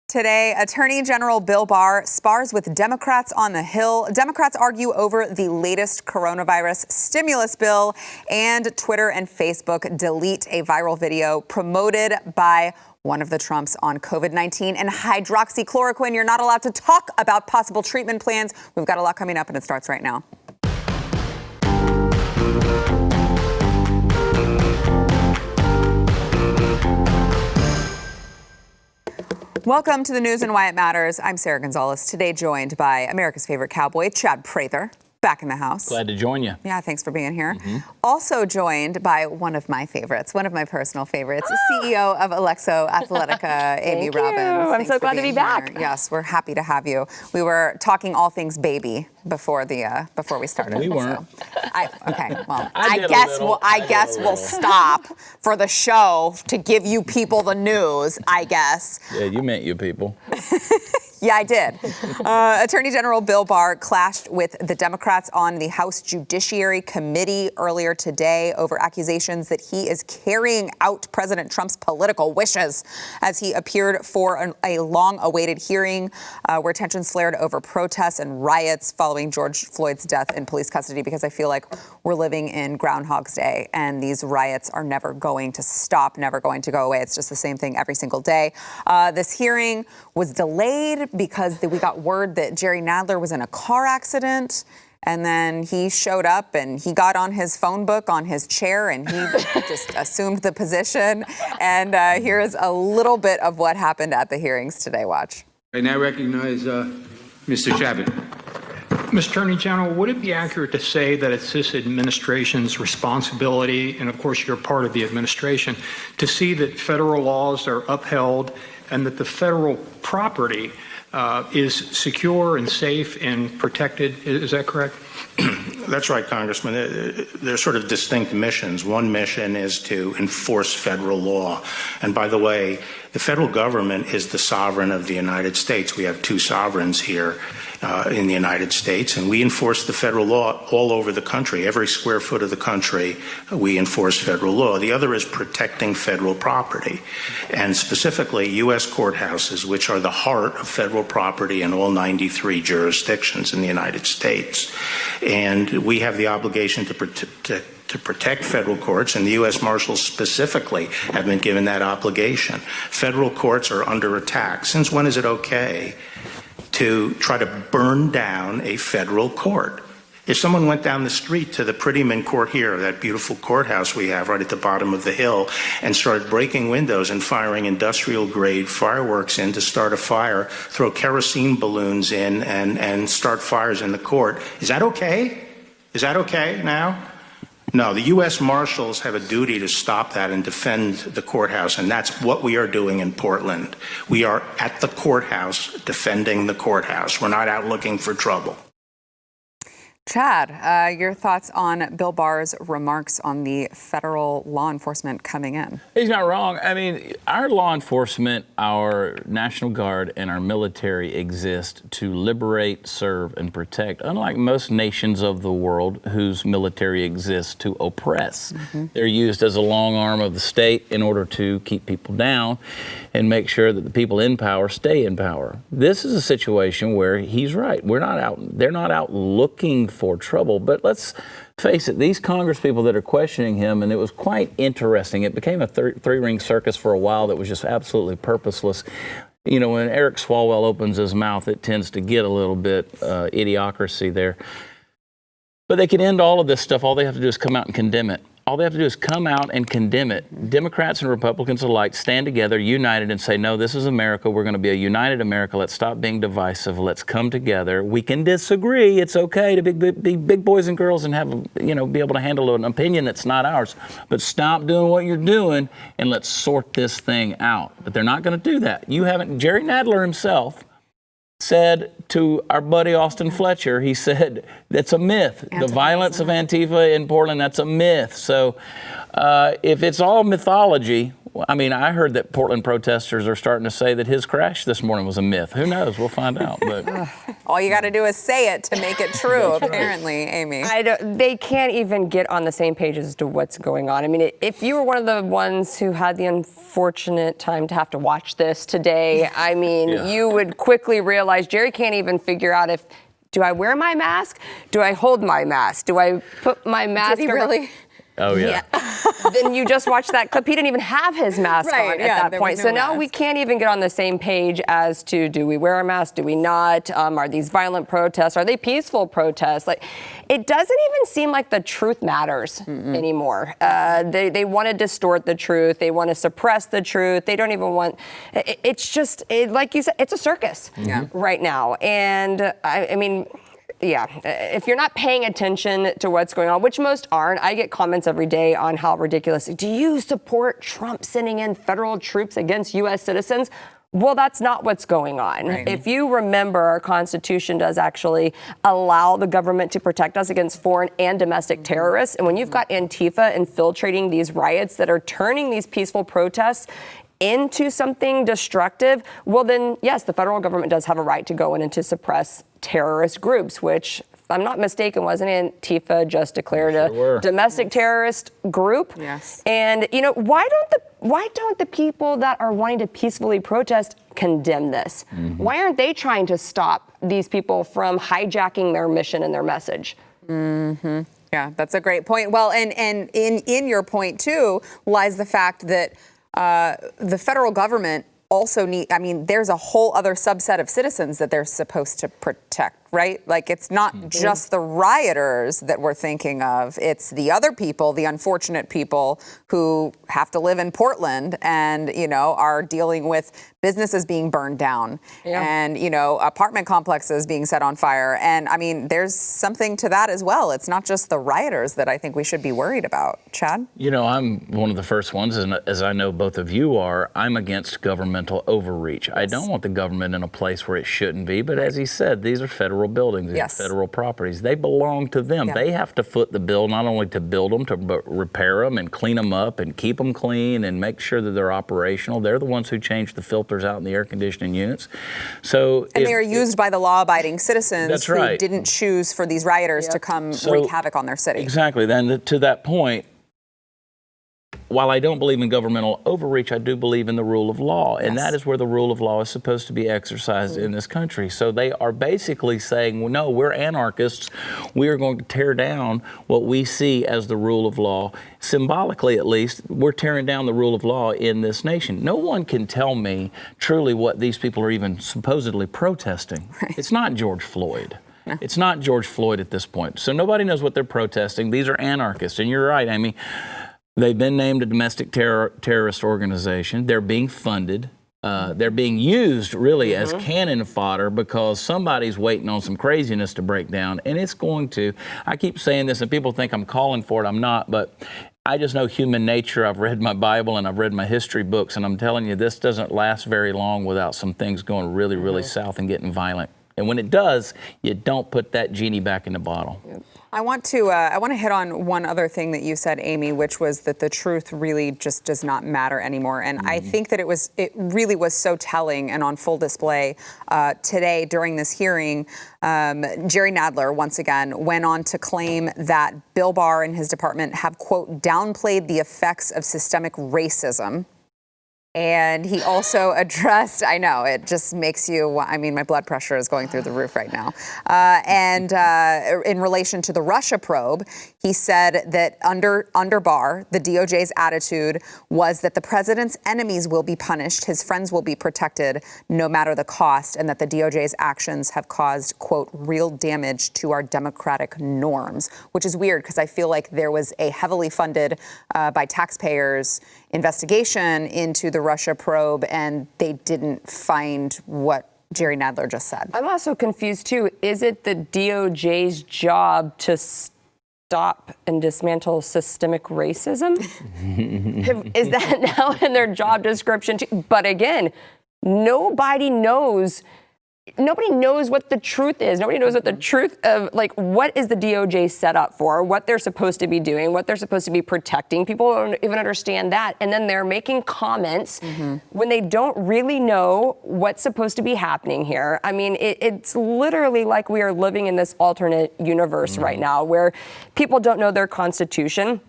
Today, Attorney General Bill Barr spars with Democrats on the Hill. Democrats argue over the latest coronavirus stimulus bill, and Twitter and Facebook delete a viral video promoted by one of the Trumps on COVID-19 and hydroxychloroquine. You're not allowed to talk about possible treatment plans. We've got a lot coming up, and it starts right now. Welcome to the news and why it matters. I'm Sarah Gonzalez, today joined by America's favorite cowboy, Chad Prather, back in the house. Glad to join you. Yeah, thanks for being here. Also joined by one of my favorites, one of my personal favorites, CEO of Alexo Athletica, Amy Robbins. I'm so glad to be back. Yes, we're happy to have you. We were talking all things baby before we started. We weren't. I guess we'll stop for the show to give you people the news, I guess. Yeah, you meant you people. Yeah, I did. Attorney General Bill Barr clashed with the Democrats on the House Judiciary Committee earlier today over accusations that he is carrying out President Trump's political wishes as he appeared for a long-awaited hearing where tensions flared over protests and riots following George Floyd's death in police custody, because I feel like we're living in Groundhog's Day and these riots are never going to stop, never going to go away. It's just the same thing every single day. This hearing was delayed because we got word that Jerry Nadler was in a car accident, and then he showed up and he got on his phone book on his chair and he just assumed the position. And here's a little bit of what happened at the hearings today. Watch. I now recognize Mr. Chabot. Mr. Attorney General, would it be accurate to say that it's this administration's responsibility, and of course you're part of the administration, to see that federal laws are upheld and that the federal property is secure and safe and protected? Is that correct? That's right, Congressman. There's sort of distinct missions. One mission is to enforce federal law. And by the way, the federal government is the sovereign of the United States. We have two sovereigns here in the United States, and we enforce the federal law all over the country. Every square foot of the country, we enforce federal law. The other is protecting federal property, and specifically U.S. courthouses, which are the heart of federal property in all 93 jurisdictions in the United States. And we have the obligation to protect federal courts, and the U.S. Marshals specifically have been given that obligation. Federal courts are under attack. Since when is it okay to try to burn down a federal court? If someone went down the street to the Prettyman Court here, that beautiful courthouse we have right at the bottom of the hill, and started breaking windows and firing industrial-grade fireworks in to start a fire, throw kerosene balloons in and start fires in the court, is that okay? Is that okay now? No, the U.S. Marshals have a duty to stop that and defend the courthouse, and that's what we are doing in Portland. We are at the courthouse defending the courthouse. We're not out looking for trouble. Chad, your thoughts on Bill Barr's remarks on the federal law enforcement coming in? He's not wrong. I mean, our law enforcement, our National Guard, and our military exist to liberate, serve, and protect, unlike most nations of the world whose military exists to oppress. They're used as a long arm of the state in order to keep people down and make sure that the people in power stay in power. This is a situation where he's right. They're not out looking for trouble, but let's face it, these Congress people that are questioning him, and it was quite interesting. It became a three-ring circus for a while that was just absolutely purposeless. You know, when Eric Swalwell opens his mouth, it tends to get a little bit idiocracy there. But they can end all of this stuff. All they have to do is come out and condemn it. All they have to do is come out and condemn it. Democrats and Republicans alike stand together, united, and say, no, this is America. We're going to be a united America. Let's stop being divisive. Let's come together. We can disagree. It's okay to be big boys and girls and have, be able to handle an opinion that's not ours. But stop doing what you're doing and let's sort this thing out. But they're not going to do that. Jerry Nadler himself said to our buddy Austin Fletcher, he said, that's a myth. The violence of Antifa in Portland, that's a myth. So if it's all mythology, I mean, I heard that Portland protesters are starting to say that his crash this morning was a myth. Who knows? We'll find out. But All you got to do is say it to make it true, apparently, Amy. They can't even get on the same page as to what's going on. I mean, if you were one of the ones who had the unfortunate time to have to watch this today, I mean, you would quickly realize Jerry can't even figure out if, do I wear my mask? Do I hold my mask? Do I put my mask? Did he really? Oh, yeah. Then you just watched that clip. He didn't even have his mask on at that point. So now we can't even get on the same page as to, do we wear our mask? Do we not? Are these violent protests? Are they peaceful protests? Like, it doesn't even seem like the truth matters anymore. They want to distort the truth. They want to suppress the truth. They don't even want, it's just, like you said, it's a circus right now. And I mean, yeah, if you're not paying attention to what's going on, which most aren't, I get comments every day on how ridiculous. Do you support Trump sending in federal troops against U.S. citizens? Well, that's not what's going on. Right. If you remember, our Constitution does actually allow the government to protect us against foreign and domestic terrorists. And when you've got Antifa infiltrating these riots that are turning these peaceful protests into something destructive, well then, yes, the federal government does have a right to go in and to suppress terrorist groups, which, if I'm not mistaken, wasn't Antifa just declared a domestic terrorist group? Yes. And, you know, why don't the people that are wanting to peacefully protest condemn this? Why aren't they trying to stop these people from hijacking their mission and their message? Yeah, that's a great point. Well, and in your point, too, lies the fact that the federal government also there's a whole other subset of citizens that they're supposed to protect, right? Like, it's not just the rioters that we're thinking of. It's the other people, the unfortunate people who have to live in Portland and, you know, are dealing with businesses being burned down and, you know, apartment complexes being set on fire. And I mean, there's something to that as well. It's not just the rioters that I think we should be worried about. Chad? You know, I'm one of the first ones, and as I know both of you are, I'm against governmental overreach. I don't want the government in a place where it shouldn't be, but as he said, these are federal buildings, these are federal properties. They belong to them. They have to foot the bill not only to build them, but repair them and clean them up and keep them clean and make sure that they're operational. They're the ones who change the filters out in the air conditioning units. And they are used by the law-abiding citizens who didn't choose for these rioters to come wreak havoc on their city. Exactly. Then to that point, while I don't believe in governmental overreach, I do believe in the rule of law. And that is where the rule of law is supposed to be exercised in this country. So they are basically saying, well, no, we're anarchists. We are going to tear down what we see as the rule of law. Symbolically, at least, we're tearing down the rule of law in this nation. No one can tell me truly what these people are even supposedly protesting. It's not George Floyd. It's not George Floyd at this point. So nobody knows what they're protesting. These are anarchists. And you're right, Amy. They've been named a domestic terrorist organization. They're being funded. They're being used really as cannon fodder because somebody's waiting on some craziness to break down. And it's going to. I keep saying this and people think I'm calling for it. I'm not. But I just know human nature. I've read my Bible and I've read my history books. And I'm telling you, this doesn't last very long without some things going really, really south and getting violent. And when it does, you don't put that genie back in the bottle. I want to hit on one other thing that you said, Amy, which was that the truth really just does not matter anymore. And I think that it really was so telling and on full display today during this hearing. Jerry Nadler, once again, went on to claim that Bill Barr and his department have, quote, downplayed the effects of systemic racism. And he also addressed, I know, it just makes you, I mean, my blood pressure is going through the roof right now. In relation to the Russia probe, he said that under Barr, the DOJ's attitude was that the president's enemies will be punished, his friends will be protected, no matter the cost, and that the DOJ's actions have caused, quote, real damage to our democratic norms, which is weird because I feel like there was a heavily funded by taxpayers investigation into the Russia probe, and they didn't find what Jerry Nadler just said. I'm also confused, too. Is it the DOJ's job to stop and dismantle systemic racism? Is that now in their job description, too? But again, nobody knows nobody knows what the truth is. Nobody knows what the truth of, like, what is the DOJ set up for, what they're supposed to be doing, what they're supposed to be protecting. People don't even understand that. And then they're making comments when they don't really know what's supposed to be happening here. I mean, it's literally like we are living in this alternate universe right now where people don't know their Constitution.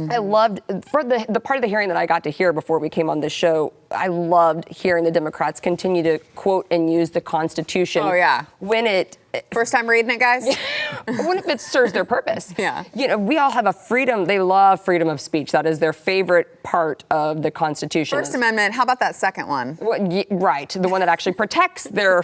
I loved, for the part of the hearing that I got to hear before we came on this show, I loved hearing the Democrats continue to quote and use the Constitution. Oh, yeah. When it... First time reading it, guys? When it serves their purpose. Yeah. You know, we all have a freedom. They love freedom of speech. That is their favorite part of the Constitution. First Amendment. How about that second one? Right. The one that actually protects their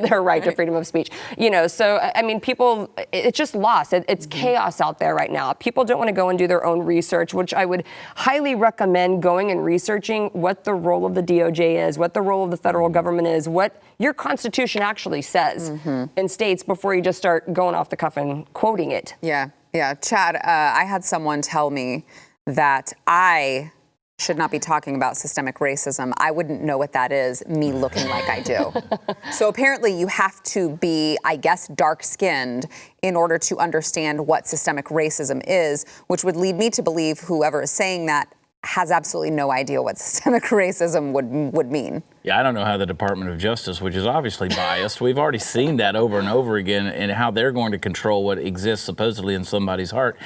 their right to freedom of speech. You know, so, I mean, people, it's just lost. It's chaos out there right now. People don't want to go and do their own research, which I would highly recommend going and researching what the role of the DOJ is, what the role of the federal government is, what your Constitution actually says and states before you just start going off the cuff and quoting it. Yeah. Chad, I had someone tell me that I should not be talking about systemic racism. I wouldn't know what that is, me looking like I do. So apparently you have to be, I guess, dark-skinned in order to understand what systemic racism is, which would lead me to believe whoever is saying that has absolutely no idea what systemic racism would mean. Yeah, I don't know how the Department of Justice, which is obviously biased, we've already seen that over and over again, and how they're going to control what exists supposedly in somebody's heart.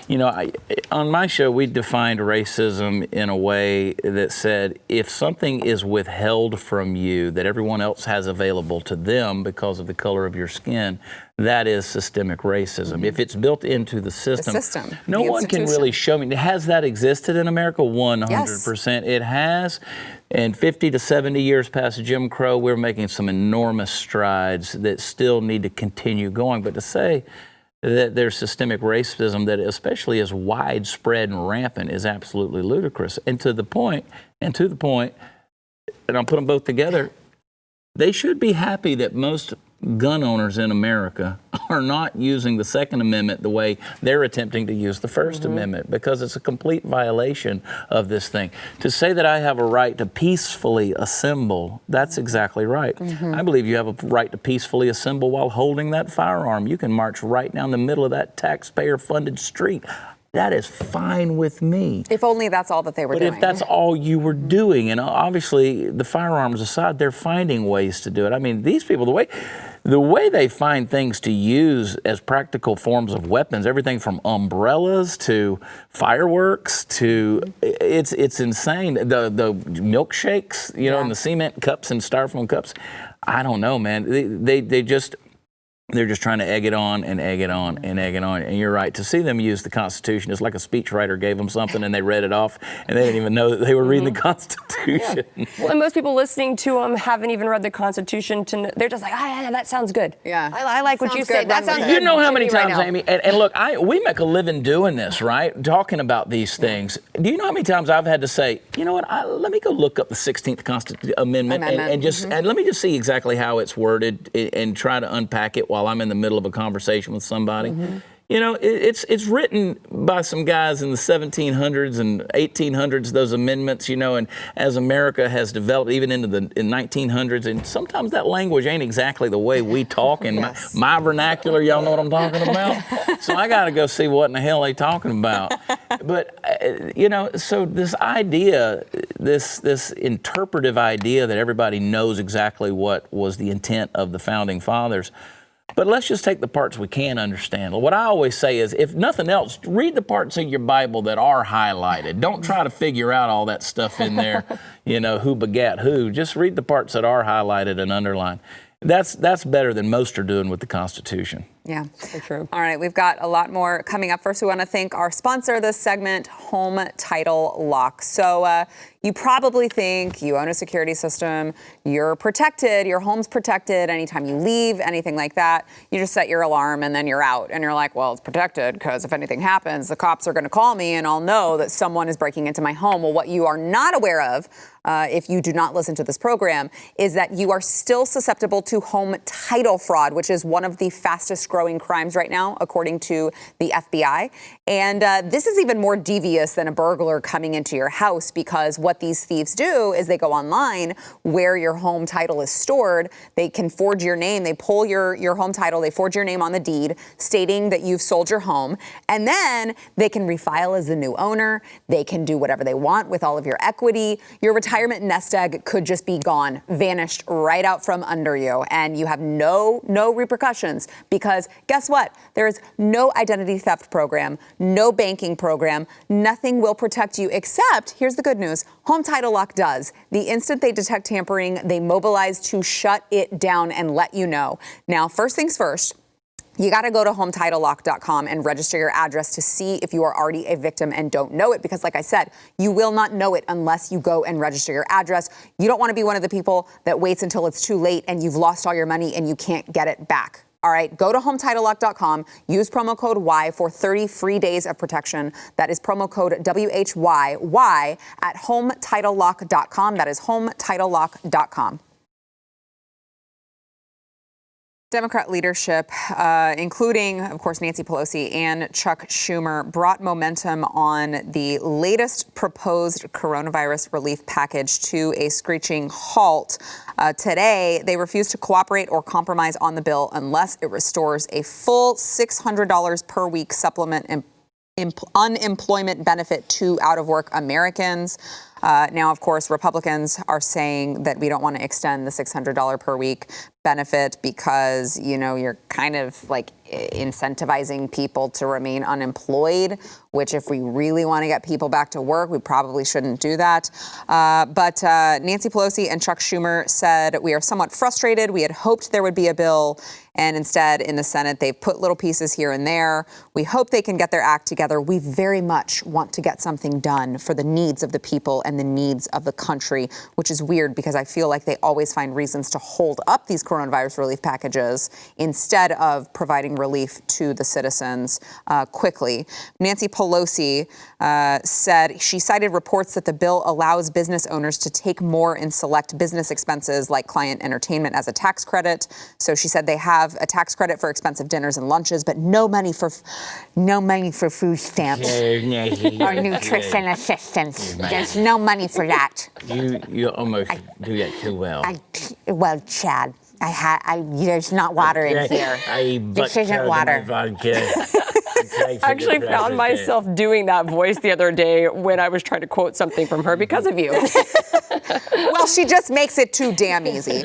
You know, on my show, we defined racism in a way that said if something is withheld from you that everyone else has available to them because of the color of your skin, that is systemic racism. If it's built into the system, no one can really show me. Has that existed in America? 100%. Yes. It has. And 50 to 70 years past Jim Crow, we're making some enormous strides that still need to continue going. But to say that there's systemic racism that especially is widespread and rampant is absolutely ludicrous. And to the point, and I'll put them both together, they should be happy that most gun owners in America are not using the Second Amendment the way they're attempting to use the First Amendment, because it's a complete violation of this thing. To say that I have a right to peacefully assemble, that's exactly right. I believe you have a right to peacefully assemble while holding that firearm. You can march right down the middle of that taxpayer-funded street. That is fine with me. If only that's all that they were doing. But if that's all you were doing, and obviously the firearms aside, they're finding ways to do it. I mean, these people, the way they find things to use as practical forms of weapons, everything from umbrellas to fireworks to, it's insane. The milkshakes, you know, and the cement cups and styrofoam cups. I don't know, man. They're just trying to egg it on and egg it on and egg it on. And you're right. To see them use the Constitution, it's like a speechwriter gave them something and they read it off and they didn't even know that they were reading the Constitution. Yeah. Well, and most people listening to them haven't even read the Constitution. They're just like, yeah, that sounds good. Yeah. I like what you said. That sounds good. You know how many times, Amy, and look, we make a living doing this, right? Talking about these things. Do you know how many times I've had to say, you know what, let me go look up the 16th Amendment. And let me just see exactly how it's worded and try to unpack it while I'm in the middle of a conversation with somebody. You know, it's written by some guys in the 1700s and 1800s, those amendments, you know, and as America has developed even into the 1900s, and sometimes that language ain't exactly the way we talk in my vernacular. Y'all know what I'm talking about? So I got to go see what in the hell they talking about. But, you know, so this idea, this interpretive idea that everybody knows exactly what was the intent of the Founding Fathers. But let's just take the parts we can understand. What I always say is, if nothing else, read the parts of your Bible that are highlighted. Don't try to figure out all that stuff in there, you know, who begat who. Just read the parts that are highlighted and underlined. That's better than most are doing with the Constitution. Yeah. So true. All right, we've got a lot more coming up. First, we want to thank our sponsor of this segment, Home Title Lock. So you probably think you own a security system, you're protected, your home's protected anytime you leave, anything like that. You just set your alarm and then you're out. And you're like, well, it's protected because if anything happens, the cops are going to call me and I'll know that someone is breaking into my home. Well, what you are not aware of if you do not listen to this program, is that you are still susceptible to home title fraud, which is one of the fastest growing crimes right now, according to the FBI. And this is even more devious than a burglar coming into your house, because what these thieves do is they go online where your home title is stored. They can forge your name. They pull your home title. They forge your name on the deed stating that you've sold your home. And then they can refile as the new owner. They can do whatever they want with all of your equity. Your retirement nest egg could just be gone, vanished right out from under you. And you have no repercussions, because guess what? There is no identity theft program, no banking program. Nothing will protect you, except, here's the good news, Home Title Lock does. The instant they detect tampering, they mobilize to shut it down and let you know. Now, first things first, you got to go to HometitleLock.com and register your address to see if you are already a victim and don't know it, because like I said, you will not know it unless you go and register your address. You don't want to be one of the people that waits until it's too late and you've lost all your money and you can't get it back. All right, go to HometitleLock.com, use promo code Y for 30 free days of protection. That is promo code WHYY at HometitleLock.com. That is HometitleLock.com. Democrat leadership, including, of course, Nancy Pelosi and Chuck Schumer, brought momentum on the latest proposed coronavirus relief package to a screeching halt. Today, they refused to cooperate or compromise on the bill unless it restores a full $600 per week supplement and unemployment benefit to out-of-work Americans. Now, of course, Republicans are saying that we don't want to extend the $600 per week benefit because, you know, you're kind of like incentivizing people to remain unemployed, which if we really want to get people back to work, we probably shouldn't do that. But Nancy Pelosi and Chuck Schumer said, we are somewhat frustrated. We had hoped there would be a bill. And instead, in the Senate, they've put little pieces here and there. We hope they can get their act together. We very much want to get something done for the needs of the people and the needs of the country, which is weird because I feel like they always find reasons to hold up these coronavirus relief packages instead of providing relief to the citizens quickly. Nancy Pelosi said she cited reports that the bill allows business owners to take more in select business expenses like client entertainment as a tax credit. So she said they have a tax credit for expensive dinners and lunches, but no money for food stamps or nutrition assistance. There's no money for that. You almost do that too well. Well, Chad, there's not water in here. This isn't water. I actually found myself doing that voice the other day when I was trying to quote something from her because of you. Well, she just makes it too damn easy.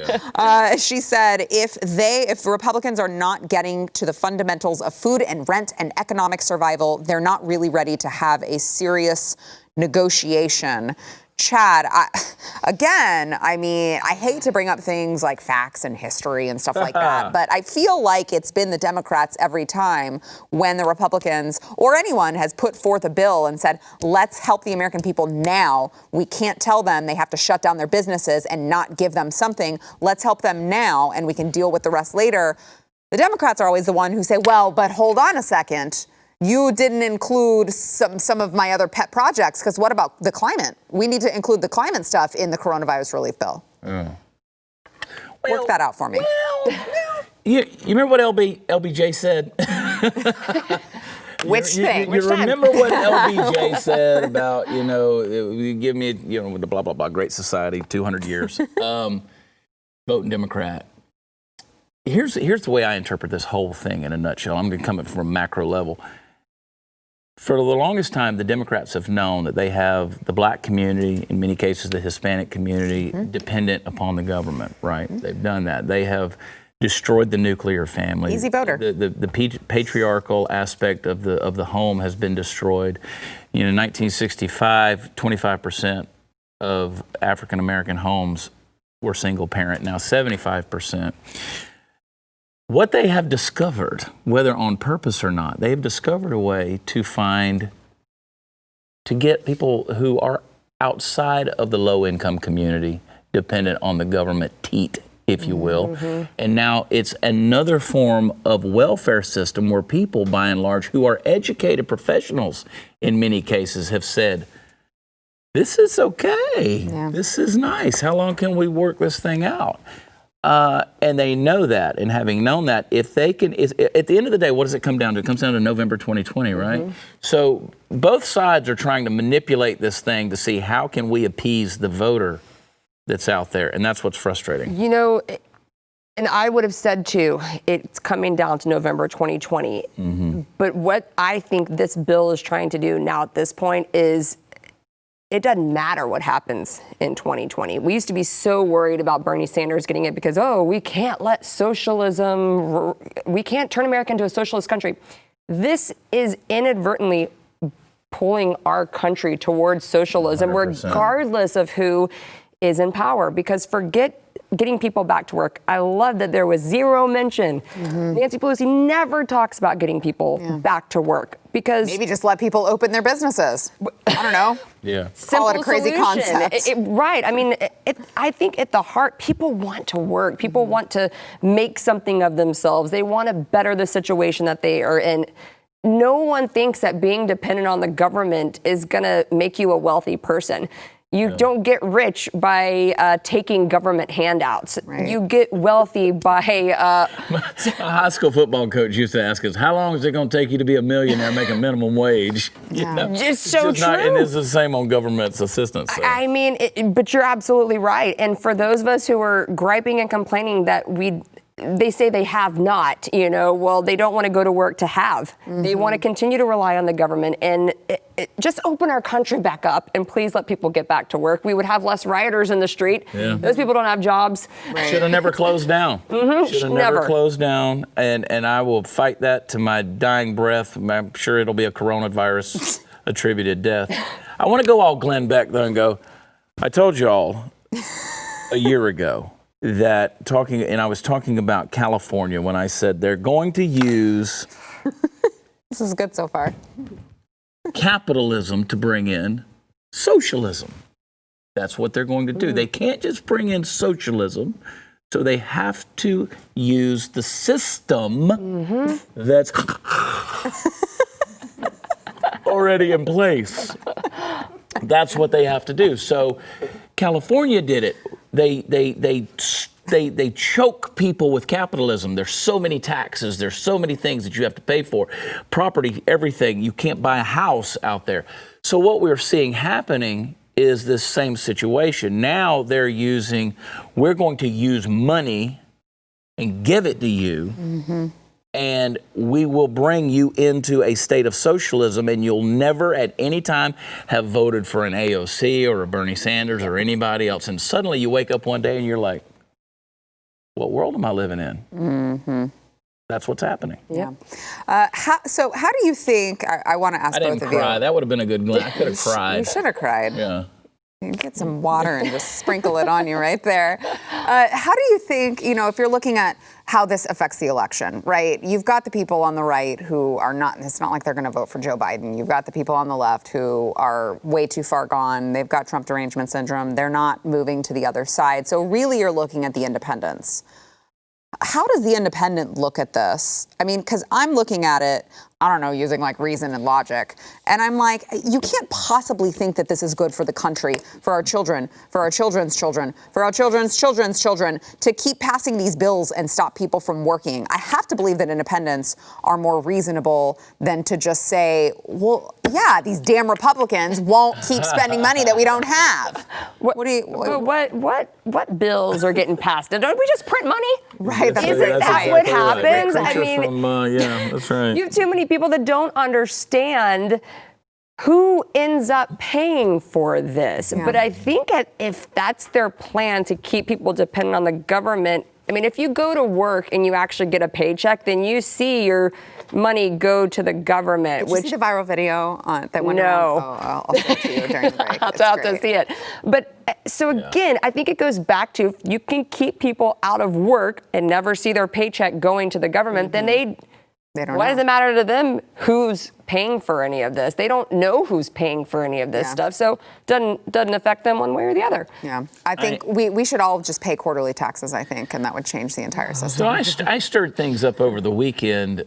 She said if the Republicans are not getting to the fundamentals of food and rent and economic survival, they're not really ready to have a serious negotiation. Chad, I hate to bring up things like facts and history and stuff like that, but I feel like it's been the Democrats every time when the Republicans or anyone has put forth a bill and said, let's help the American people now. We can't tell them they have to shut down their businesses and not give them something. Let's help them now and we can deal with the rest later. The Democrats are always the one who say, well, but hold on a second. You didn't include some of my other pet projects, because what about the climate? We need to include the climate stuff in the coronavirus relief bill. Work that out for me. You remember what LBJ said? Which thing? You remember what LBJ said about, give me, the blah, blah, blah, great society, 200 years, voting Democrat. Here's the way I interpret this whole thing in a nutshell. I'm going to come from a macro level. For the longest time, the Democrats have known that they have the black community, in many cases the Hispanic community, dependent upon the government, right? They've done that. They have destroyed the nuclear family. Easy voter. The patriarchal aspect of the home has been destroyed. In 1965, 25% of African American homes were single parent. Now 75%. What they have discovered, whether on purpose or not, they have discovered a way to get people who are outside of the low-income community dependent on the government teat, if you will. And now it's another form of welfare system where people, by and large, who are educated professionals in many cases have said, this is okay. Yeah. This is nice. How long can we work this thing out? And they know that. And having known that, if they can, at the end of the day, what does it come down to? It comes down to November 2020, right? Mm-hmm. So both sides are trying to manipulate this thing to see how can we appease the voter that's out there. And that's what's frustrating. You know, and I would have said too, it's coming down to November 2020. Mm-hmm. But what I think this bill is trying to do now at this point is it doesn't matter what happens in 2020. We used to be so worried about Bernie Sanders getting it because, we can't let socialism, we can't turn America into a socialist country. This is inadvertently pulling our country towards socialism, 100%. Regardless of who is in power. Because forget getting people back to work. I love that there was zero mention. Mm-hmm. Nancy Pelosi never talks about getting people back to work because maybe just let people open their businesses. I don't know. Yeah. Call it a crazy concept. Right. I mean, I think at the heart, people want to work. People want to make something of themselves. They want to better the situation that they are in. No one thinks that being dependent on the government is going to make you a wealthy person. You don't get rich by taking government handouts. Right. You get wealthy by... A high school football coach used to ask us, how long is it going to take you to be a millionaire making minimum wage? Yeah. You know? It's so true. And it's the same on government's assistance. So. I mean, but you're absolutely right. And for those of us who are griping and complaining that they say they have not, well, they don't want to go to work to have. Mm-hmm. They want to continue to rely on the government and just open our country back up and please let people get back to work. We would have less rioters in the street. Yeah. Those people don't have jobs. Right. Should have never closed down. Mm-hmm. Should have never closed down. And I will fight that to my dying breath. I'm sure it'll be a coronavirus attributed death. I want to go all Glenn Beck though and go, I told you all a year ago that I was talking about California when I said they're going to use this is good so far. Capitalism to bring in socialism. That's what they're going to do. They can't just bring in socialism, so they have to use the system that's already in place. That's what they have to do. So California did it. They choke people with capitalism. There's so many taxes. There's so many things that you have to pay for. Property, everything. You can't buy a house out there. So what we're seeing happening is this same situation. Now we're going to use money and give it to you. Mm-hmm. And we will bring you into a state of socialism, and you'll never at any time have voted for an AOC or a Bernie Sanders or anybody else. And suddenly you wake up one day and you're like, what world am I living in? Mm-hmm. That's what's happening. Yeah. How do you think, I want to ask both of you. I didn't cry. That would have been a good one. I could have cried. You should have cried. Yeah. You get some water and just sprinkle it on you right there. How do you think, if you're looking at how this affects the election, right? You've got the people on the right who are not, it's not like they're going to vote for Joe Biden. You've got the people on the left who are way too far gone. They've got Trump derangement syndrome. They're not moving to the other side. So really you're looking at the independents. How does the independent look at this? I mean, because I'm looking at it, I don't know, using like reason and logic. And I'm like, you can't possibly think that this is good for the country, for our children, for our children's children, for our children's children's children, to keep passing these bills and stop people from working. I have to believe that independents are more reasonable than to just say, well, yeah, these damn Republicans won't keep spending money that we don't have. What bills are getting passed? Don't we just print money? Right. Isn't that what happens? I mean, yeah, that's right. You have too many people that don't understand who ends up paying for this. Yeah. But I think if that's their plan to keep people dependent on the government, I mean, if you go to work and you actually get a paycheck, then you see your money go to the government. Did you see the viral video that went around? Oh, I'll show it to you during the break. I'll have to see it. But so again, I think it goes back to if you can keep people out of work and never see their paycheck going to the government, then they don't Why does it matter to them who's paying for any of this? They don't know who's paying for any of this stuff, so it doesn't affect them one way or the other. Yeah, I think we should all just pay quarterly taxes, I think, and that would change the entire system. So I stirred things up over the weekend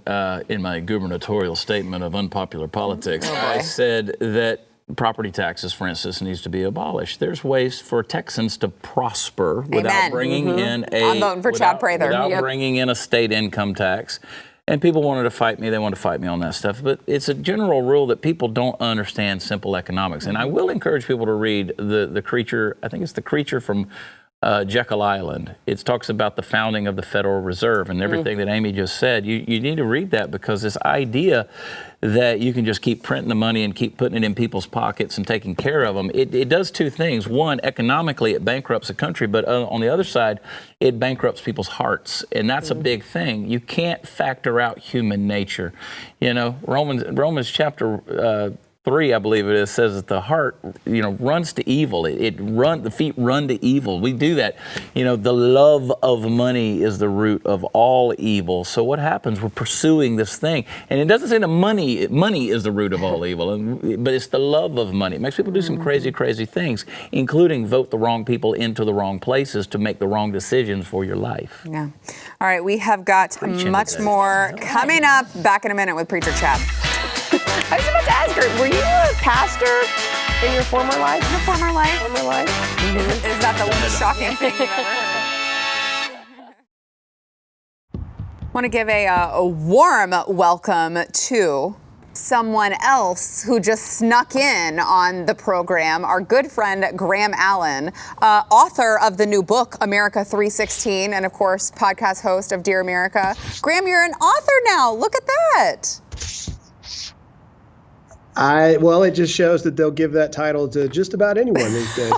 in my gubernatorial statement of unpopular politics. I said that property taxes, for instance, needs to be abolished. There's ways for Texans to prosper without bringing in I'm voting for Chad Prather. Without bringing in a state income tax. And people wanted to fight me. They want to fight me on that stuff. But it's a general rule that people don't understand simple economics. And I will encourage people to read the creature. I think it's The Creature from Jekyll Island. It talks about the founding of the Federal Reserve and everything that Amy just said. You need to read that, because this idea that you can just keep printing the money and keep putting it in people's pockets and taking care of them, it does two things. One, economically, it bankrupts a country, but on the other side, it bankrupts people's hearts, and that's a big thing. You can't factor out human nature. You know, Romans chapter 3, I believe it is, says that the heart, runs to evil. The feet run to evil. We do that. The love of money is the root of all evil. So what happens? We're pursuing this thing, and it doesn't say that money is the root of all evil, but it's the love of money. It makes people do some crazy, crazy things, including vote the wrong people into the wrong places to make the wrong decisions for your life. Yeah. All right, we have got much more coming up. Back in a minute with Preacher Chad. I was about to ask her, were you a pastor in your former life? Your former life? Former life? Is that the most shocking thing you've ever heard? Want to give a warm welcome to someone else who just snuck in on the program, our good friend Graham Allen, author of the new book, America 316, and of course, podcast host of Dear America. Graham, you're an author now. Look at that. Well, it just shows that they'll give that title to just about anyone these days.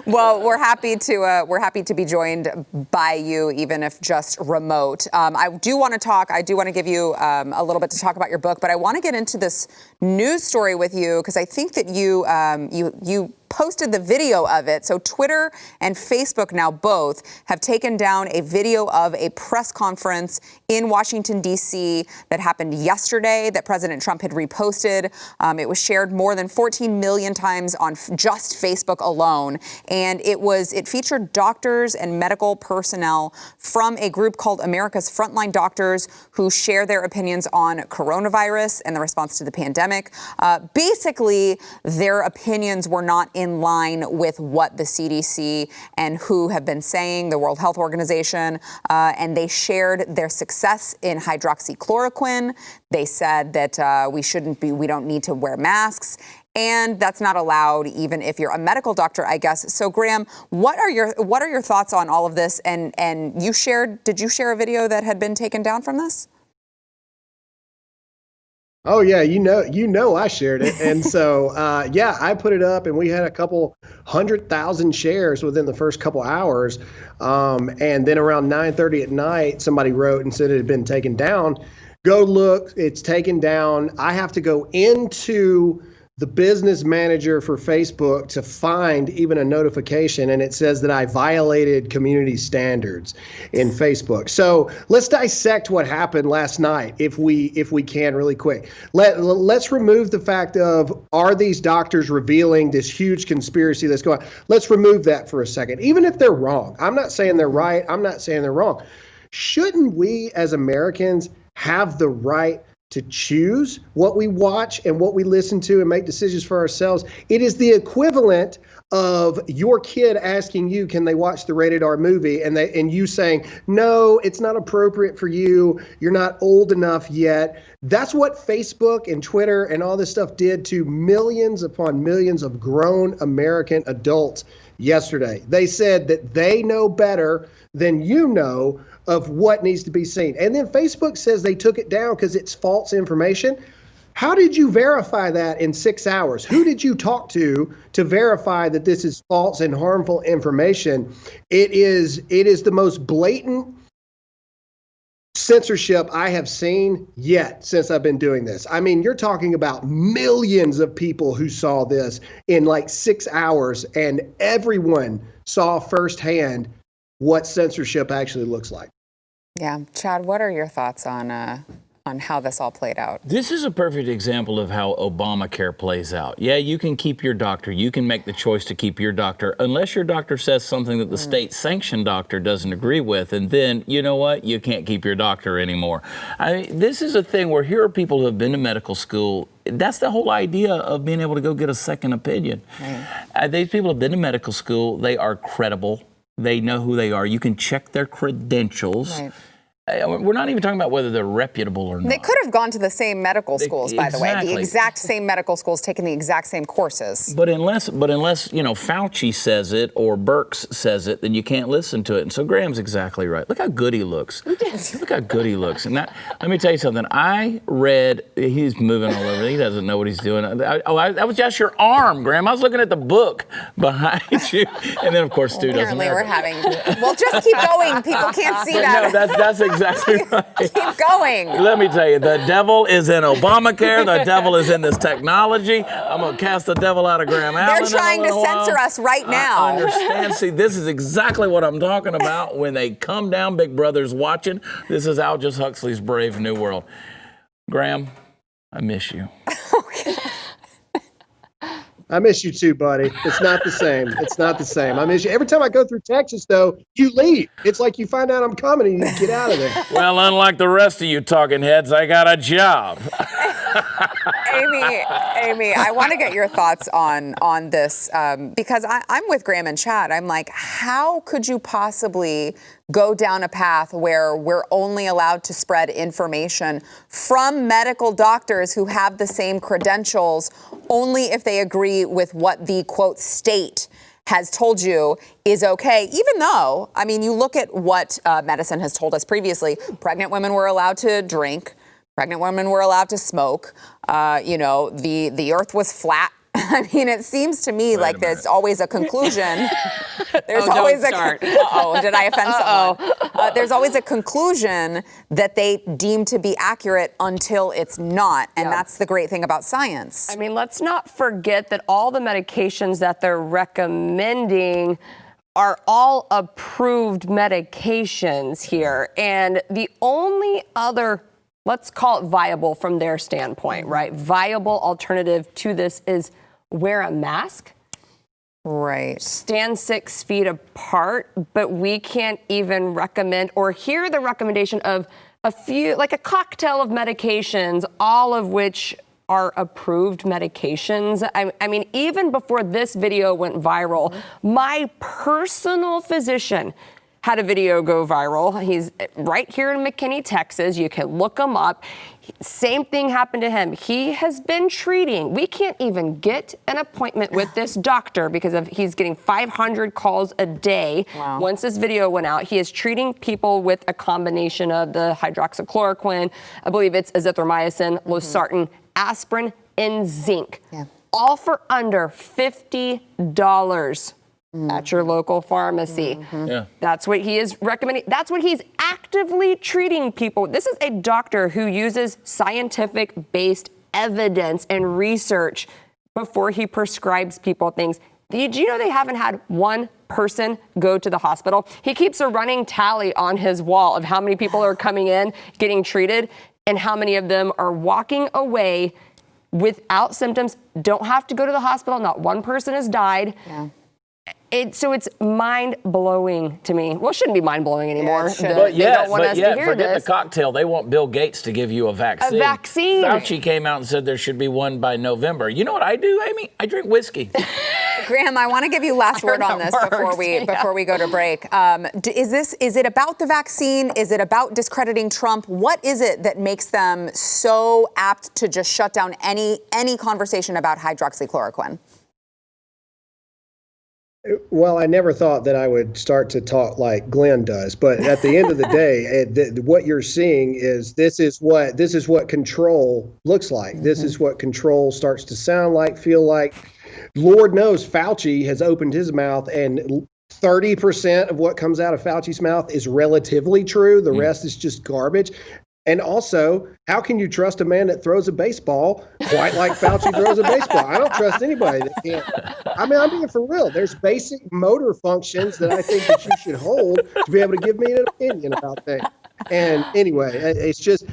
Well, we're happy to be joined by you, even if just remote. I do want to give you a little bit to talk about your book, but I want to get into this news story with you because I think that you posted the video of it. So Twitter and Facebook now both have taken down a video of a press conference in Washington, D.C. that happened yesterday that President Trump had reposted. It was shared more than 14 million times on just Facebook alone. And it featured doctors and medical personnel from a group called America's Frontline Doctors who share their opinions on coronavirus and the response to the pandemic. Basically, their opinions were not in line with what the CDC and WHO have been saying, the World Health Organization, and they shared their success in hydroxychloroquine. They said that we don't need to wear masks. And that's not allowed even if you're a medical doctor, I guess. So, Graham, what are your thoughts on all of this? And did you share a video that had been taken down from this? Oh yeah, I shared it, and so I put it up, and we had a couple 100,000 shares within the first couple hours, and then around 9:30 at night, somebody wrote and said it had been taken down. Go look, it's taken down. I have to go into the business manager for Facebook to find even a notification, and it says that I violated community standards in Facebook. So let's dissect what happened last night, if we can, really quick. Let's remove the fact of, are these doctors revealing this huge conspiracy that's going on? Let's remove that for a second. Even if they're wrong, I'm not saying they're right, I'm not saying they're wrong. Shouldn't we as Americans have the right to choose what we watch and what we listen to and make decisions for ourselves? It is the equivalent of your kid asking you, can they watch the rated R movie? And you saying, no, it's not appropriate for you. You're not old enough yet. That's what Facebook and Twitter and all this stuff did to millions upon millions of grown American adults yesterday. They said that they know better than you know of what needs to be seen. And then Facebook says they took it down because it's false information. How did you verify that in 6 hours? Who did you talk to verify that this is false and harmful information? It is the most blatant censorship I have seen yet since I've been doing this. I mean, you're talking about millions of people who saw this in like 6 hours, and everyone saw firsthand what censorship actually looks like. Yeah, Chad, what are your thoughts on how this all played out. This is a perfect example of how Obamacare plays out. Yeah, you can keep your doctor. You can make the choice to keep your doctor unless your doctor says something that the state-sanctioned doctor doesn't agree with. And then, you know what? You can't keep your doctor anymore. This is a thing where here are people who have been to medical school. That's the whole idea of being able to go get a second opinion. Right. These people have been to medical school. They are credible. They know who they are. You can check their credentials. Right. We're not even talking about whether they're reputable or not. They could have gone to the same medical schools, by the way. The exact same medical schools, taking the exact same courses. But unless Fauci says it or Birx says it, then you can't listen to it. And so Graham's exactly right. Look how good he looks. Look how good he looks. And let me tell you something. I read, he's moving all over. He doesn't know what he's doing. That was just your arm, Graham. I was looking at the book behind you. And then, of course, Stu doesn't. Apparently, we're having. Well, just keep going. People can't see that. No, that's exactly right. Keep going. Let me tell you, the devil is in Obamacare. The devil is in this technology. I'm going to cast the devil out of Graham Allen. They're trying to censor us right now. I understand. See, this is exactly what I'm talking about. When they come down, Big Brother's watching. This is Aldous Huxley's Brave New World. Graham, I miss you. I miss you too, buddy. It's not the same. It's not the same. I miss you. Every time I go through Texas, though, you leave. It's like you find out I'm coming and you get out of there. Well, unlike the rest of you talking heads, I got a job. Amy, I want to get your thoughts on this because I'm with Graham and Chad. I'm like, how could you possibly go down a path where we're only allowed to spread information from medical doctors who have the same credentials only if they agree with what the, quote, state has told you is okay, even though, I mean, you look at what medicine has told us previously, pregnant women were allowed to drink, pregnant women were allowed to smoke, the earth was flat. I mean, it seems to me like there's always a conclusion. There's always did I offend someone? There's always a conclusion that they deem to be accurate until it's not. And that's the great thing about science. I mean, let's not forget that all the medications that they're recommending are all approved medications here. And the only other, let's call it viable from their standpoint, right? Viable alternative to this is wear a mask. Right. Stand 6 feet apart, but we can't even recommend or hear the recommendation of a few, like a cocktail of medications, all of which are approved medications. I mean, even before this video went viral, my personal physician had a video go viral. He's right here in McKinney, Texas. You can look him up. Same thing happened to him. He has been treating. We can't even get an appointment with this doctor because he's getting 500 calls a day. Wow. Once this video went out, he is treating people with a combination of the hydroxychloroquine, I believe it's azithromycin, losartan, aspirin, and zinc. Yeah. All for under $50. At your local pharmacy. Yeah. That's what he is recommending. That's what he's actively treating people. This is a doctor who uses scientific-based evidence and research before he prescribes people things. Did you know they haven't had one person go to the hospital? He keeps a running tally on his wall of how many people are coming in, getting treated, and how many of them are walking away without symptoms, don't have to go to the hospital. Not one person has died. Yeah. So it's mind-blowing to me. Well, it shouldn't be mind-blowing anymore. They don't want us to hear forget this. The cocktail. They want Bill Gates to give you a vaccine. A vaccine. Fauci came out and said there should be one by November. You know what I do, Amy? I drink whiskey. Graham, I want to give you last word on this before we go to break. Is it about the vaccine? Is it about discrediting Trump? What is it that makes them so apt to just shut down any conversation about hydroxychloroquine? Well, I never thought that I would start to talk like Glenn does, but at the end of the day, what you're seeing is this is what control looks like. Mm-hmm. This is what control starts to sound like, feel like. Lord knows Fauci has opened his mouth, and 30% of what comes out of Fauci's mouth is relatively true. The rest is just garbage. And also, how can you trust a man that throws a baseball quite like Fauci throws a baseball? I don't trust anybody that can't. I mean, I'm being for real. There's basic motor functions that I think that you should hold to be able to give me an opinion about things. And anyway, it's just,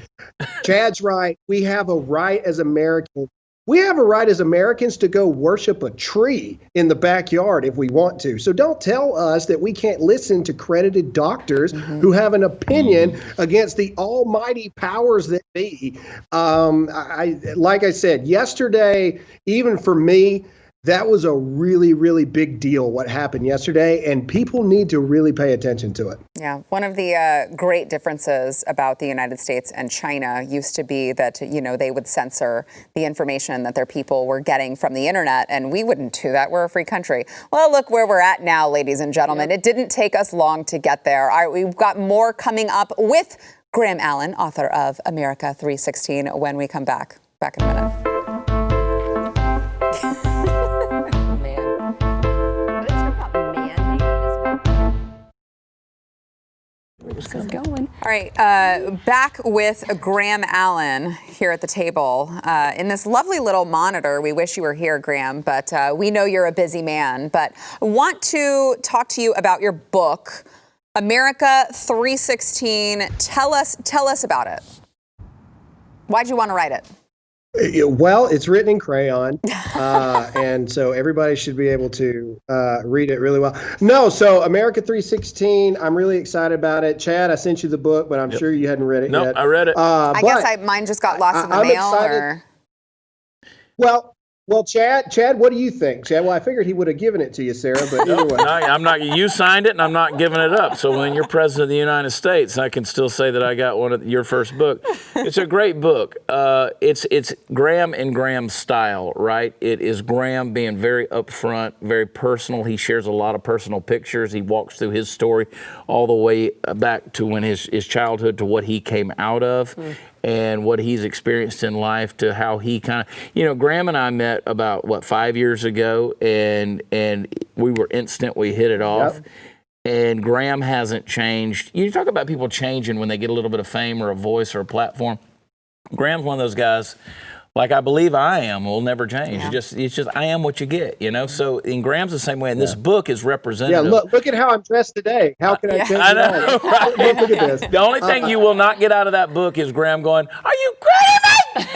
Chad's right. We have a right as Americans. We have a right as Americans to go worship a tree in the backyard if we want to. So don't tell us that we can't listen to credited doctors who have an opinion against the almighty powers that be. Like I said, yesterday, even for me, that was a really, really big deal, what happened yesterday, and people need to really pay attention to it. Yeah, one of the great differences about the United States and China used to be that, they would censor the information that their people were getting from the internet, and we wouldn't do that. We're a free country. Well, look where we're at now, ladies and gentlemen. It didn't take us long to get there. All right, we've got more coming up with Graham Allen, author of America 316, when we come back. Back in a minute. Going. All right, back with Graham Allen here at the table in this lovely little monitor. We wish you were here, Graham, but we know you're a busy man. But I want to talk to you about your book, America 316. Tell us about it. Why'd you want to write it? Well, it's written in crayon, and so everybody should be able to read it really well. No, so America 316, I'm really excited about it. Chad, I sent you the book, but I'm sure you hadn't read it yet. Nope, I read it. I guess mine just got lost in the mail. Or... Well, Chad, what do you think? Chad, well, I figured he would have given it to you, Sarah, but anyway. I'm not. You signed it, and I'm not giving it up. So when you're president of the United States, I can still say that I got one of your first book. It's a great book. It's Graham in Graham's style, right? It is Graham being very upfront, very personal. He shares a lot of personal pictures. He walks through his story all the way back to when his childhood to what he came out of. And what he's experienced in life to how he kind of, Graham and I met about 5 years ago, and we were instant. We hit it off. Yep. And Graham hasn't changed. You talk about people changing when they get a little bit of fame or a voice or a platform. Graham's one of those guys, like I believe I am, will never change. Yeah. It's just I am what you get, So in Graham's the same way, and this book is representative. Yeah, look at how I'm dressed today. How can I change I know, right? Look at this. The only thing you will not get out of that book is Graham going, "Are you crazy?"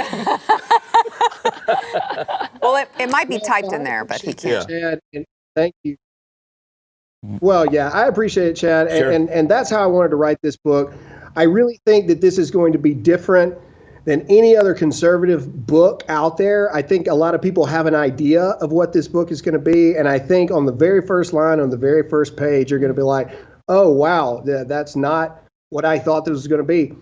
Well, it might be typed in there, but he can't. Chad, and thank you. Well, yeah, I appreciate it, Chad, Sure. and that's how I wanted to write this book. I really think that this is going to be different than any other conservative book out there. I think a lot of people have an idea of what this book is going to be. And I think on the very first line, on the very first page, you're going to be like, oh, wow, that's not what I thought this was going to be.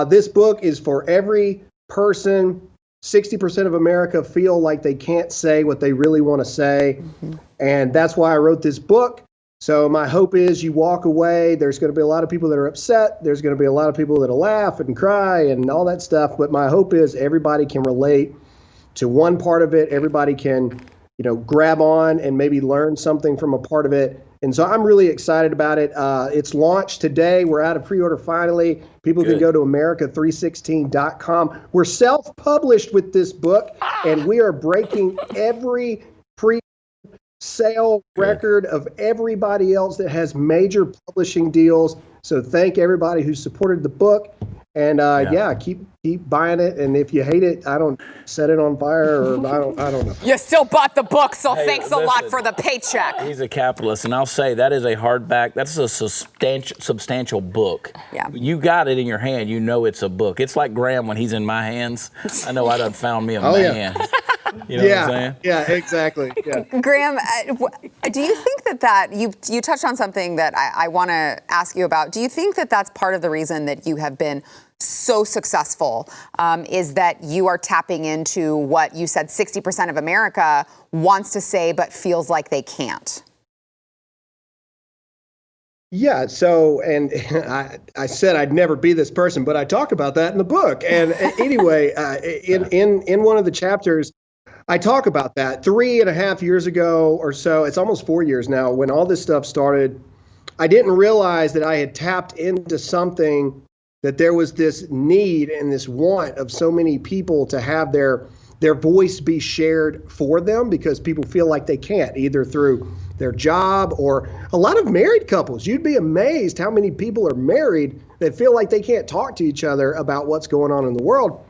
This book is for every person. 60% of America feel like they can't say what they really want to say. Mm-hmm. And that's why I wrote this book. So my hope is you walk away. There's going to be a lot of people that are upset. There's going to be a lot of people that'll laugh and cry and all that stuff. But my hope is everybody can relate to one part of it. Everybody can, grab on and maybe learn something from a part of it. And so I'm really excited about it. It's launched today. We're out of pre-order finally. People can go to America316.com. We're self-published with this book, and we are breaking every sale record of everybody else that has major publishing deals. So thank everybody who supported the book, and keep buying it. And if you hate it, I don't set it on fire, or I don't know. You still bought the book, so thanks a lot for the paycheck. He's a capitalist, and I'll say that is a hardback. That's a substantial book. Yeah, you got it in your hand. You know it's a book. It's like Graham when he's in my hands. I know I done found me a man. Yeah. You know what I'm saying? Yeah, exactly. Yeah. Graham, do you think that you touched on something that I want to ask you about? Do you think that that's part of the reason that you have been so successful, is that you are tapping into what you said 60% of America wants to say but feels like they can't? Yeah, so, and I said I'd never be this person, but I talk about that in the book. And anyway, in one of the chapters, I talk about that 3.5 years ago or so. It's almost 4 years now. When all this stuff started, I didn't realize that I had tapped into something, that there was this need and this want of so many people to have their their voice be shared for them because people feel like they can't, either through their job or a lot of married couples. You'd be amazed how many people are married that feel like they can't talk to each other about what's going on in the world.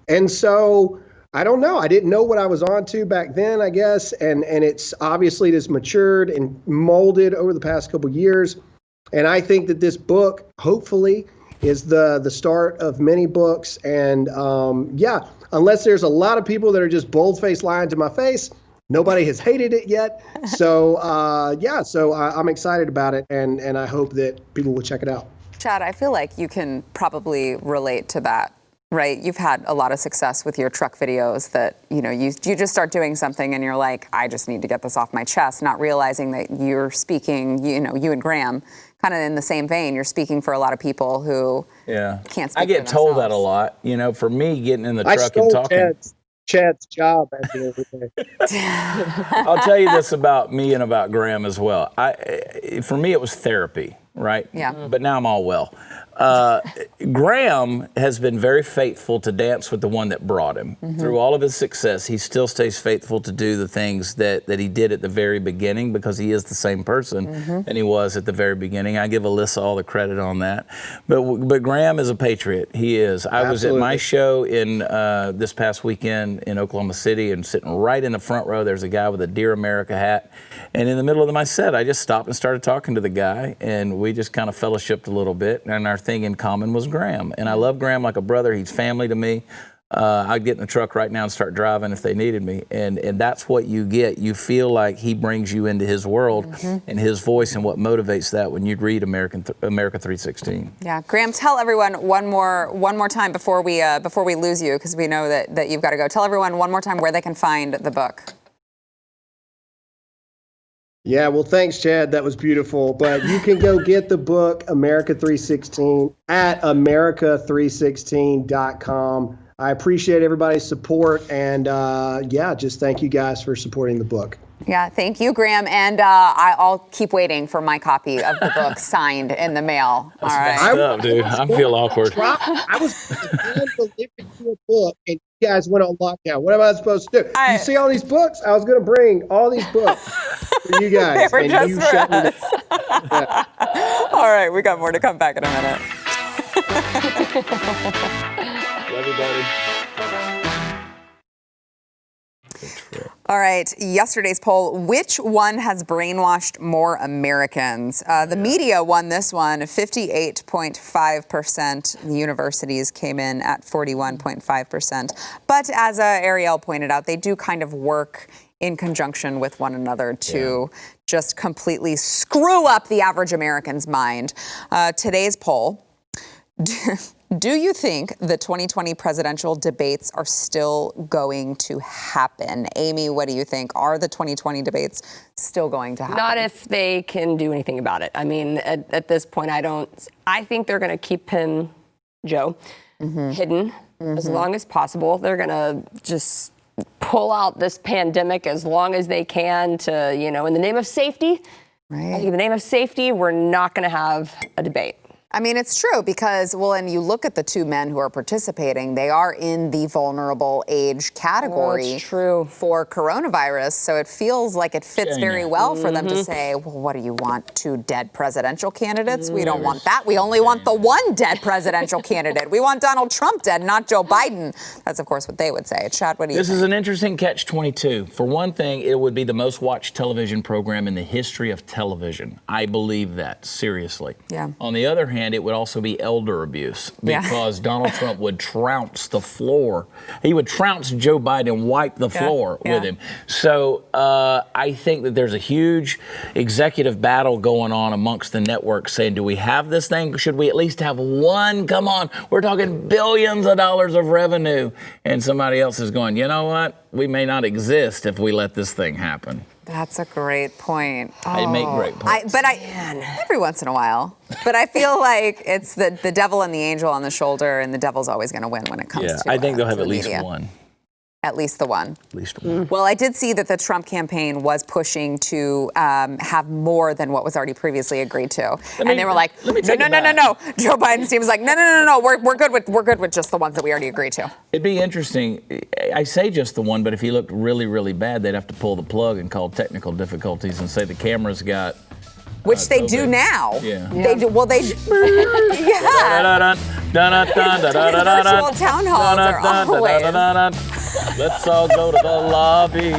And so I don't know. I didn't know what I was on to back then, I guess. And it's obviously just matured and molded over the past couple of years. And I think that this book, hopefully, is the start of many books. And unless there's a lot of people that are just bold-faced lying to my face, nobody has hated it yet. So, I'm excited about it. And I hope that people will check it out. Chad, I feel like you can probably relate to that, right? You've had a lot of success with your truck videos that, you just start doing something and you're like, I just need to get this off my chest, not realizing that you're speaking, you and Graham, kind of in the same vein. You're speaking for a lot of people who can't speak I get for told themselves. that a lot. For me, getting in the truck and talking. Chad's job at the end of the day. I'll tell you this about me and about Graham as well. For me, it was therapy, right? Yeah. But now I'm all well. Graham has been very faithful to dance with the one that brought him. Mm-hmm. Through all of his success, he still stays faithful to do the things that he did at the very beginning because he is the same person than he was at the very beginning. I give Alyssa all the credit on that. But Graham is a patriot. He is. I was at my show in this past weekend in Oklahoma City, and sitting right in the front row, there's a guy with a Dear America hat. And in the middle of my set, I just stopped and started talking to the guy, and we just kind of fellowshipped a little bit. And our thing in common was Graham. And I love Graham like a brother. He's family to me. I'd get in the truck right now and start driving if they needed me. And that's what you get. You feel like he brings you into his world and his voice, and what motivates that when you read America 316. Yeah, Graham, tell everyone one more time before we lose you, because we know that you've got to go. Tell everyone one more time where they can find the book. Yeah, well, thanks, Chad. That was beautiful. But you can go get the book, America 316, at america316.com. I appreciate everybody's support. And just thank you guys for supporting the book. Yeah, thank you, Graham. And I'll keep waiting for my copy of the book signed in the mail. That's all right. messed up, dude. I feel awkward. I was delivering you a book, and you guys went on lockdown. What am I supposed to do? You see all these books? I was going to bring all these books for you guys. They were just you for shut me us. down. Yeah. All right, we got more to come back in a minute. Love you, buddy. All right, yesterday's poll, which one has brainwashed more Americans? The media won this one, 58.5%. The universities came in at 41.5%. But as Ariel pointed out, they do kind of work in conjunction with one another to just completely screw up the average American's mind. Today's poll, do you think the 2020 presidential debates are still going to happen? Amy, what do you think? Are the 2020 debates still going to happen? Not if they can do anything about it. I mean, at this point, I think they're going to keep Joe hidden as long as possible. They're going to just pull out this pandemic as long as they can to, in the name of safety. Right. I think in the name of safety, we're not going to have a debate. I mean, it's true because, and you look at the two men who are participating, they are in the vulnerable age category for coronavirus. So it feels like it fits very well for them to say, well, what do you want? Two dead presidential candidates? We don't want that. We only want the one dead presidential candidate. We want Donald Trump dead, not Joe Biden. That's, of course, what they would say. Chad, what do you think? This is an interesting catch-22. For one thing, it would be the most watched television program in the history of television. I believe that, seriously. Yeah. On the other hand, it would also be elder abuse because Donald Trump would trounce the floor. He would trounce Joe Biden and wipe the floor with him. So I think that there's a huge executive battle going on amongst the networks saying, do we have this thing? Should we at least have one? Come on. We're talking billions of dollars of revenue. And somebody else is going, you know what? We may not exist if we let this thing happen. That's a great point. I make great points. Every once in a while. But I feel like it's the devil and the angel on the shoulder, and the devil's always going to win when it comes to I think they'll have to at least media. one. At least the one. At least one. Well, I did see that the Trump campaign was pushing to have more than what was already previously agreed to, and they were like, no. Joe Biden's team was like, no, we're good with just the ones that we already agreed to. It'd be interesting. I say just the one, but if he looked really, really bad, they'd have to pull the plug and call technical difficulties and say the camera's got. Which they do now. Yeah. They do. Well, they. Yeah. Virtual town halls are always. Let's all go to the lobby.